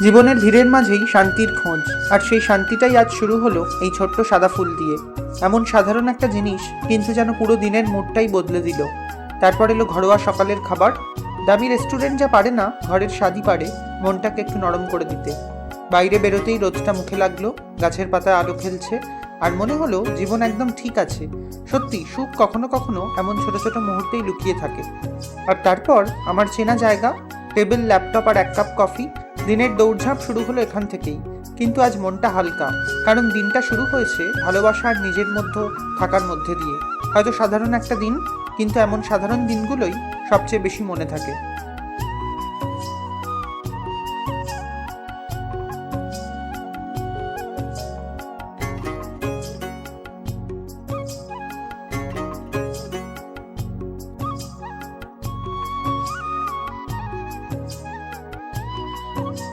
জীবনের ভিড়ের মাঝেই শান্তির খোঁজ, আর সেই শান্তিটাই আজ শুরু হলো এই ছোট্ট সাদা ফুল দিয়ে। এমন সাধারণ একটা জিনিস, কিন্তু যেন পুরো দিনের মুডটাই বদলে দিল। তারপর এলো ঘরোয়া সকালের খাবার। দামি রেস্টুরেন্ট যা পারে না, ঘরের স্বাদই পারে মনটাকে একটু নরম করে দিতে। বাইরে বেরোতেই রোদটা মুখে লাগলো, গাছের পাতায় আলো খেলছে, আর মনে হলো জীবন একদম ঠিক আছে। সত্যি সুখ কখনো কখনো এমন ছোট ছোট মুহূর্তেই লুকিয়ে থাকে। আর তারপর আমার চেনা জায়গা, টেবিল, ল্যাপটপ আর এক কাপ কফি। দিনের দৌড়ঝাঁপ শুরু হলো এখান থেকেই, কিন্তু আজ মনটা হালকা, কারণ দিনটা শুরু হয়েছে ভালোবাসা আর নিজের মধ্যে থাকার মধ্যে দিয়ে। হয়তো সাধারণ একটা দিন, কিন্তু এমন সাধারণ দিনগুলোই সবচেয়ে বেশি মনে থাকে।